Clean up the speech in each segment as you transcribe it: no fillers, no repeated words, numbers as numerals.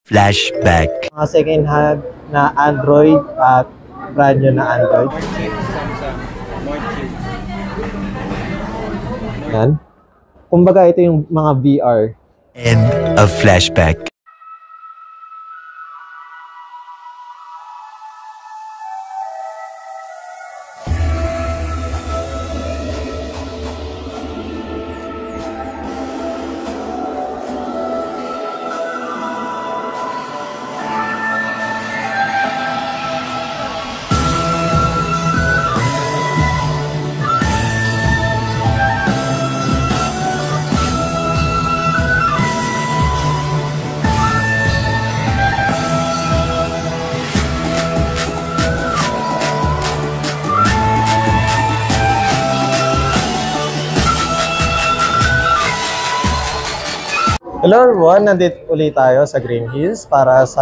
Flashback. Mga second hand na Android at brand new na Android. More cheap Samsung. More cheap. Yan. Kumbaga ito yung mga VR. End of flashback. Hello everyone, nandito ulit tayo sa Green Hills para sa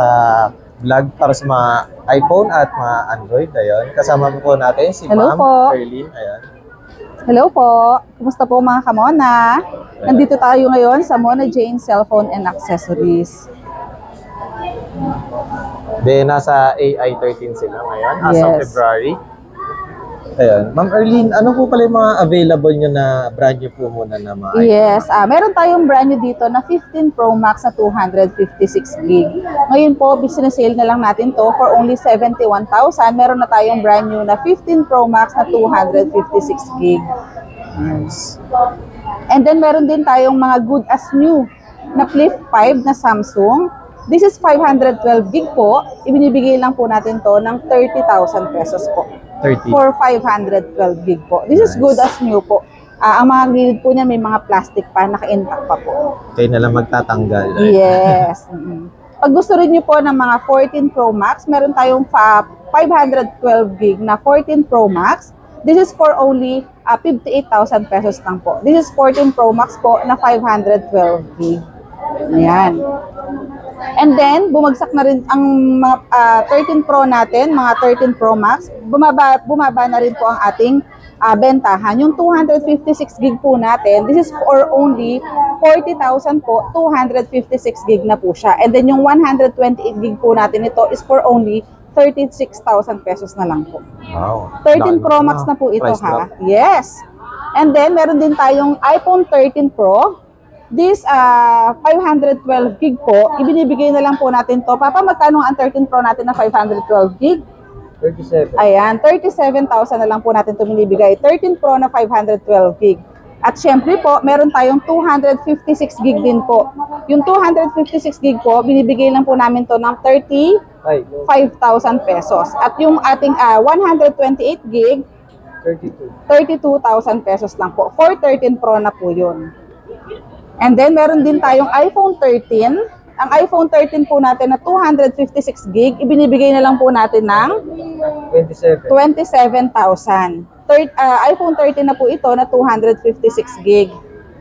vlog para sa mga iPhone at mga Android. Ayun. Kasama po natin si Hello Ma'am po. Perlin. Ayan. Hello po! Kumusta po mga kamona? Nandito tayo ngayon sa Mona Jane Cellphone and Accessories. Then, nasa AI13 sila ngayon as of Yes. February. Ayun. Ma'am Erlyn, ano po pala yung mga available nyo na brand new po muna na mga iPhone? Yes, meron tayong brand new dito na 15 Pro Max na 256 gig. Ngayon po, business sale na lang natin to for only 71,000. Meron na tayong brand new na 15 Pro Max na 256 gig. Yes. And then meron din tayong mga good as new na Flip 5 na Samsung. This is 512 gig po. Ibinibigay lang po natin to ng 30,000 pesos po. 30. For 512 gig po. This is Nice. good as new po. Ang mga gilid po niya may mga plastic pa, naka-intact pa po. Kayo na lang magtatanggal. Yes. Pag gusto rin niyo po ng mga 14 Pro Max, meron tayong 512 gig na 14 Pro Max. This is for only 58,000 pesos lang po. This is 14 Pro Max po na 512 gig. Ayan. And then, bumagsak na rin ang mga 13 Pro natin, mga 13 Pro Max. Bumaba na rin po ang ating bentahan. Yung 256 gig po natin, this is for only 40,000 po, 256 gig na po siya. And then yung 128 gig po natin, ito is for only 36,000 pesos na lang po. Wow. 13 Pro Max na po ito, Price ha? drop. Yes. And then, meron din tayong iPhone 13 Pro. This 512 gig po, ibinibigay na lang po natin to. Papa, magkano ang 13 Pro natin na 512 gig? 37. Ayan, 37,000 na lang po natin ito binibigay. 13 Pro na 512 gig. At syempre po, meron tayong 256 gig din po. Yung 256 gig po, binibigay lang po namin to ng 35,000 pesos. At yung ating 128 gig, 32,000 pesos lang po. For 13 Pro na po yun. And then, meron din tayong iPhone 13. Ang iPhone 13 po natin na 256 gig, ibinibigay na lang po natin ng 27,000. iPhone 13 na po ito na 256 gig.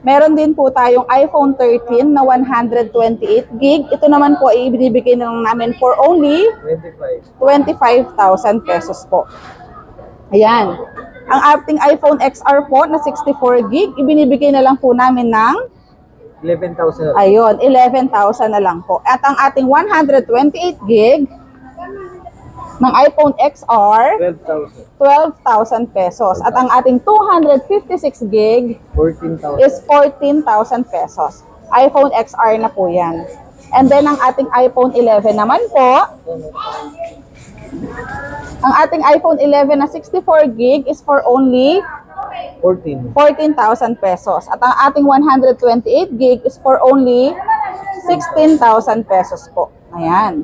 Meron din po tayong iPhone 13 na 128 gig. Ito naman po ay ibinibigay na lang namin for only 25,000 pesos po. Ayan. Ang ating iPhone XR po na 64 gig, ibinibigay na lang po namin ng 11,000. ayun, 11,000 na lang po. At ang ating 128 gig ng iPhone XR, 12,000 pesos. At ang ating 256 gig 14,000. is 14,000 pesos. iPhone XR na po yan. And then ang ating iPhone 11 naman po, ang ating iPhone 11 na 64 gig is for only 14,000 pesos. At ang ating 128 gig is for only 16,000 pesos po. Ayan.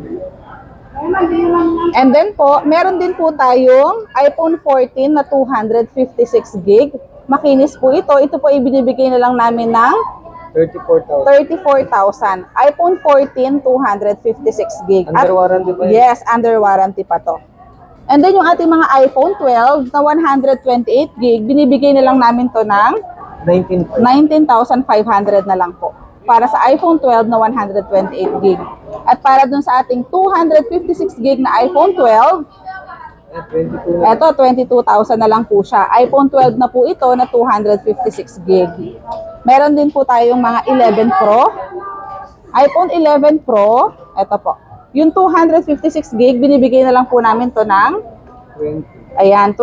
And then po, meron din po tayong iPhone 14 na 256 gig. Makinis po ito. Ito po ibinibigay na lang namin ng 34,000. iPhone 14, 256 gig. Under warranty pa yun? Yes, under warranty pa to. And then yung ating mga iPhone 12 na 128 gig, binibigay na lang namin to ng 19,500 na lang po. Para sa iPhone 12 na 128 gig. At para dun sa ating 256 gig na iPhone 12, eto 22,000 na lang po siya. iPhone 12 na po ito na 256 gig. Meron din po tayong mga 11 Pro. iPhone 11 Pro, ito po. Yung 256 gig, binibigay na lang po namin to ng 20,000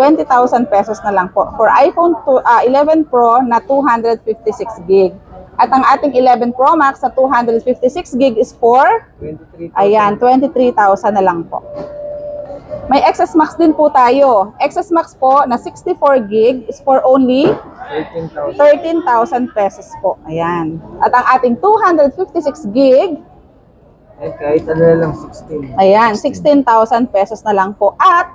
pesos na lang po. For iPhone 11 Pro na 256 gig. At ang ating 11 Pro Max sa 256 gig is for 23,000 na lang po. May XS Max din po tayo. XS Max po na 64 gig is for only 13,000 pesos po. Ayan. At ang ating 256 gig, kahit ano na lang, 16. ayan, 16,000 pesos na lang po. At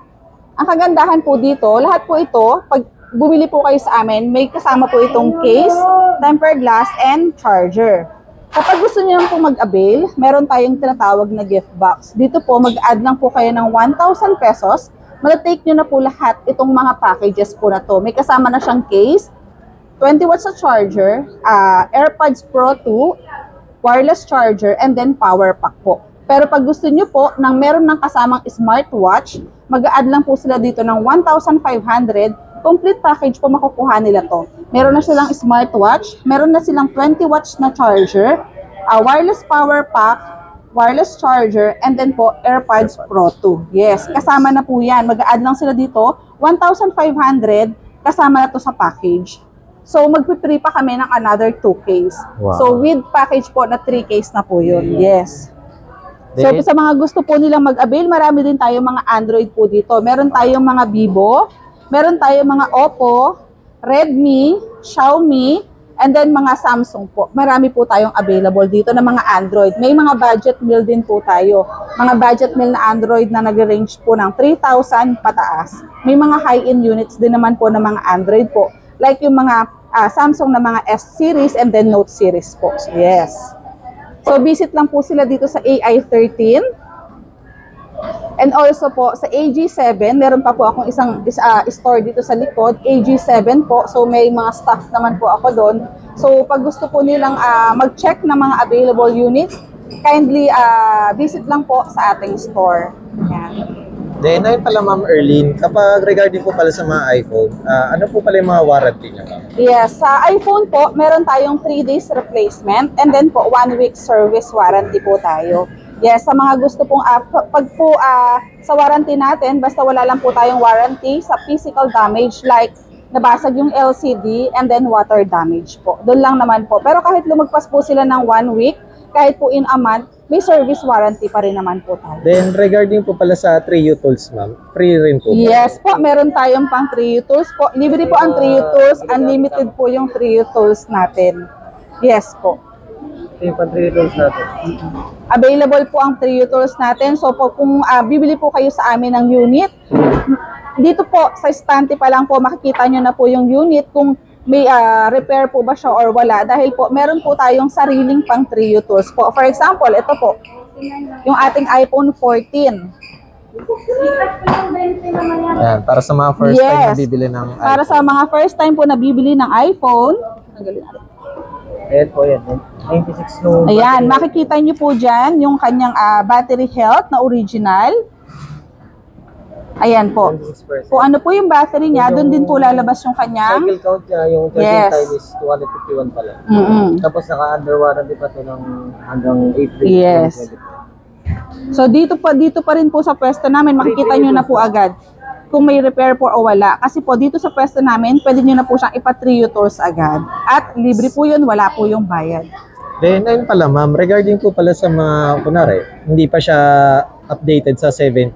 ang kagandahan po dito, lahat po ito, pag bumili po kayo sa amin, may kasama po itong case, tempered glass, and charger. Kapag gusto niyo po mag-avail, meron tayong tinatawag na gift box. Dito po, mag-add lang po kayo ng 1,000 pesos. Matatake nyo na po lahat itong mga packages po na to. May kasama na siyang case, 20 watts na charger, AirPods Pro 2, wireless charger, and then power pack po. Pero pag gusto nyo po nang meron ng kasamang smartwatch, mag-add lang po sila dito ng 1,500. Complete package po makukuha nila to. Meron na silang smartwatch, meron na silang 20 watts na charger, wireless power pack, wireless charger, and then po AirPods Pro 2. Yes, kasama na po yan. Mag-add lang sila dito, 1,500, kasama na to sa package. So, magpipree pa kami ng another 2 case. Wow. So, with package po na 3 case na po yun. Yes. So, sa mga gusto po nilang mag-avail, marami din tayong mga Android po dito. Meron tayong mga Vivo, meron tayong mga Oppo, Redmi, Xiaomi, and then mga Samsung po. Marami po tayong available dito na mga Android. May mga budget meal din po tayo. Mga budget meal na Android na nag-range po ng 3,000 pataas. May mga high-end units din naman po ng mga Android po. Like yung mga Samsung na mga S series and then Note series po. Yes. So, visit lang po sila dito sa AI13. And also po, sa AG7, meron pa po akong isang store dito sa likod, AG7 po. So, may mga staff naman po ako doon. So, pag gusto po nilang mag-check ng mga available units, kindly visit lang po sa ating store. Yan. Then, ayun pala Ma'am Erlene, kapag regarding po pala sa mga iPhone, ano po pala yung mga warranty niya, Ma'am? Yes, sa iPhone po, meron tayong 3 days replacement and then po 1 week service warranty po tayo. Yes, sa mga gusto pong, pag po sa warranty natin, basta wala lang po tayong warranty sa physical damage like nabasag yung LCD and then water damage po. Doon lang naman po. Pero kahit lumagpas po sila ng 1 week, kahit po in a month, may service warranty pa rin naman po tayo. Then, regarding po pala sa 3U Tools, Ma'am, free rin po ba? Yes po, meron tayong pang 3U Tools po. Libre po ang 3U Tools, unlimited po yung 3U Tools natin. Yes po. Yung pang 3 tools natin. Available po ang 3U Tools natin. So po, kung bibili po kayo sa amin ng unit, dito po sa stante pa lang po makikita nyo na po yung unit kung may repair po ba siya or wala. Dahil po, meron po tayong sariling pang 3U Tools po. For example, ito po, yung ating iPhone 14. Ayan, para sa mga first time na bibili ng iPhone. Para sa mga first time po na bibili ng iPhone, Ayan po yan. 96 no. ayan, makikita nyo po dyan yung kanyang battery health na original. Ayan po. 96%. Kung ano po yung battery niya, doon din po lalabas yung kanyang. Cycle count niya, yung charging Yes. time is 251 pala. Tapos naka-under warranty pa to ng hanggang April. Yes. 2024. So dito pa rin po sa pwesto namin, makikita nyo na po agad kung may repair po o wala. Kasi po dito sa pwesto namin, pwede nyo na po siyang ipa-3U Tools agad. At libre po yun, wala po yung bayad. Then, ayun pala Ma'am, regarding po pala sa mga, kunwari, hindi pa siya updated sa 17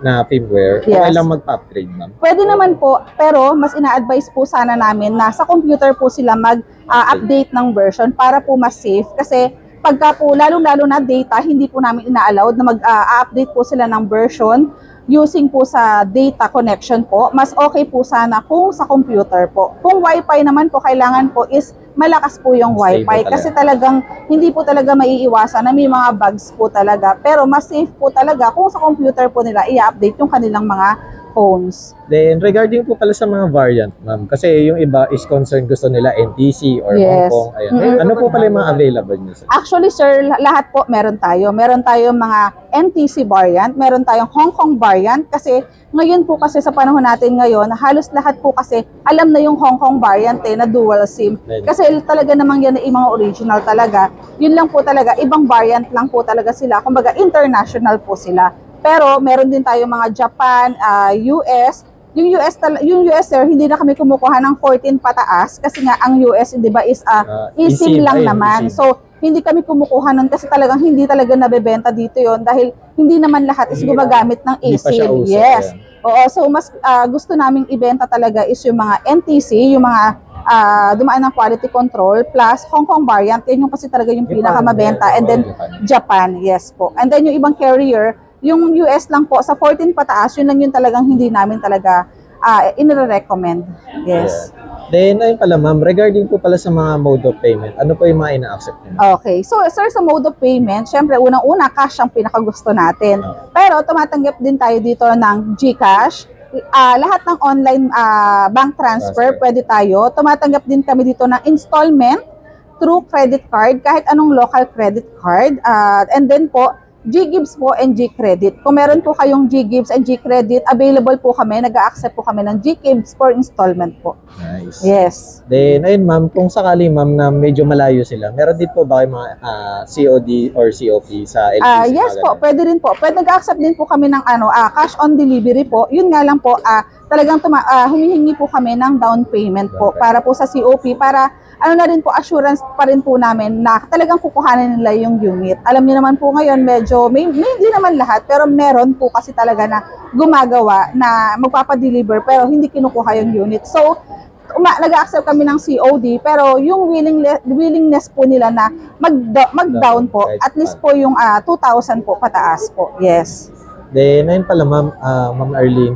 na firmware, Yes. okay lang magpa-upgrade, Ma'am? Pwede naman po, pero mas ina-advise po sana namin na sa computer po sila mag-update ng version para po mas safe. Kasi pagka po, lalong-lalo na data, hindi po namin ina-allowed na mag-update po sila ng version using po sa data connection po. Mas okay po sana kung sa computer po. Kung Wi-Fi naman po, kailangan po is malakas po yung Stable Wi-Fi. talaga. Kasi talagang hindi po talaga maiiwasan na may mga bugs po talaga. Pero mas safe po talaga kung sa computer po nila i-update yung kanilang mga phones. Then, regarding po pala sa mga variant, ma'am, kasi yung iba is concerned gusto nila NTC or Yes. Hong Kong. Ayan. Ano po pala yung mga available nyo, sir? Actually, sir, lahat po meron tayo. Meron tayong mga NTC variant, meron tayong Hong Kong variant kasi ngayon po kasi sa panahon natin ngayon, halos lahat po kasi alam na yung Hong Kong variant na dual SIM. Kasi talaga namang yan ay mga original talaga. Yun lang po talaga, ibang variant lang po talaga sila. Kumbaga international po sila. Pero meron din tayong mga Japan, US. Yung US sir, hindi na kami kumukuha ng 14 pataas kasi nga ang US, 'di ba, is eSIM lang naman. So, hindi kami kumukuha nun kasi talagang hindi talaga nabebenta dito 'yon dahil hindi naman lahat is gumagamit ng eSIM. Yes. Oo, so mas gusto naming ibenta talaga is yung mga NTC, yung mga dumaan ng quality control plus Hong Kong variant, yun yung kasi talaga yung pinakamabenta, and then Japan, yes po. And then yung ibang carrier, yung US lang po, sa 14 pataas, yun lang yun talagang hindi namin talaga inire-recommend. Yes. Then, ayun pala ma'am, regarding po pala sa mga mode of payment, ano po yung mga ina-accept nyo? Okay. So, sir, sa mode of payment, syempre, unang-una, cash ang pinakagusto natin. Pero, tumatanggap din tayo dito ng GCash. Lahat ng online bank transfer, pwede tayo. Tumatanggap din kami dito ng installment through credit card, kahit anong local credit card. And then po, G-Gives po and G-Credit. Kung meron po kayong G-Gives and G-Credit, available po kami, nag-a-accept po kami ng G-Gives for installment po. Nice. Yes. Then, ayun ma'am, kung sakali ma'am na medyo malayo sila, meron din po ba kayong mga COD or COP sa LTC? Yes po, pwede rin po. Pwede nag-accept din po kami ng cash on delivery po. Yun nga lang po, talagang humihingi po kami ng down payment po para po sa COP, para ano na rin po, assurance pa rin po namin na talagang kukuhanin nila yung unit. Alam niyo naman po ngayon, medyo, may hindi naman lahat, pero meron po kasi talaga na gumagawa na magpapadeliver pero hindi kinukuha yung unit. So, nag-accept kami ng COD, pero yung willingness po nila na mag-down po, at least po yung 2,000 po pataas po. Yes. Then, ayun pala ma'am Arlene,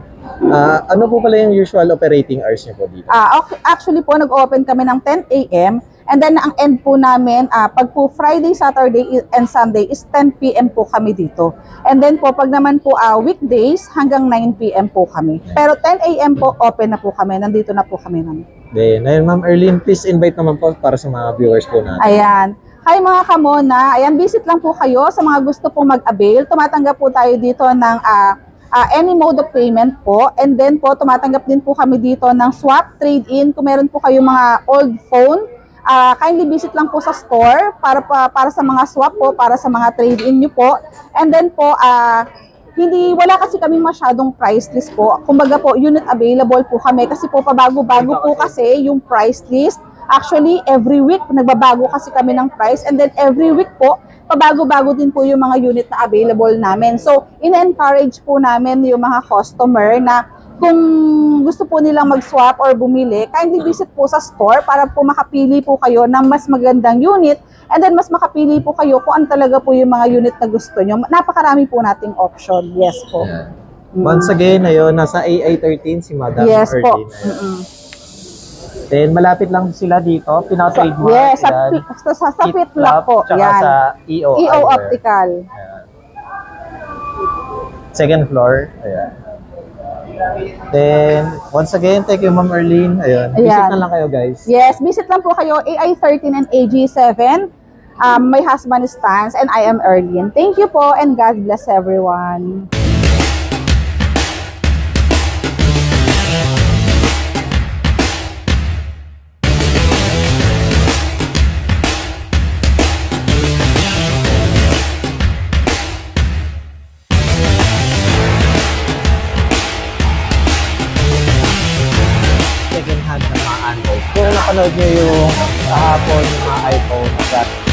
ano po pala yung usual operating hours niyo po dito? Okay. Actually po, nag-open kami ng 10 a.m. And then, ang end po namin, pag po Friday, Saturday, and Sunday is 10 p.m. po kami dito. And then po, pag naman po weekdays, hanggang 9 p.m. po kami. Pero 10 a.m. po, open na po kami. Nandito na po kami namin. Then, ayun ma'am Arlene, please invite naman po para sa mga viewers po natin. Ayan. Hi mga kamona. Ayan, visit lang po kayo sa mga gusto pong mag-avail. Tumatanggap po tayo dito ng any mode of payment po. And then po, tumatanggap din po kami dito ng swap, trade-in. Kung meron po kayo mga old phone, kindly visit lang po sa store para sa mga swap po, para sa mga trade-in nyo po. And then po, wala kasi kami masyadong price list po. Kumbaga po, unit available po kami kasi po pabago-bago po kasi yung price list. Actually, every week, nagbabago kasi kami ng price, and then every week po, pabago-bago din po yung mga unit na available namin. So, in-encourage po namin yung mga customer na kung gusto po nilang mag-swap or bumili, kindly visit po sa store para po makapili po kayo ng mas magandang unit, and then mas makapili po kayo kung ano talaga po yung mga unit na gusto nyo. Napakarami po nating option. Yes po. Yeah. Once again, ayun, nasa AA13 si Madam Yes po. Arlene. Then, malapit lang sila dito. Pina-trademark. Yes, sa Pitlock po. Tsaka Yan. sa EO. EO Optical. Ayan. Second floor. Ayan. Then, once again, thank you, Ma'am Arlene. Ayan. Visit na lang kayo, guys. Yes, visit lang po kayo. AI13 and AG7. My husband is Stans and I am Arlene. Thank you po and God bless everyone. Second hand na mga Android. Kung napanood nyo yung kahapon yung mga iPhone,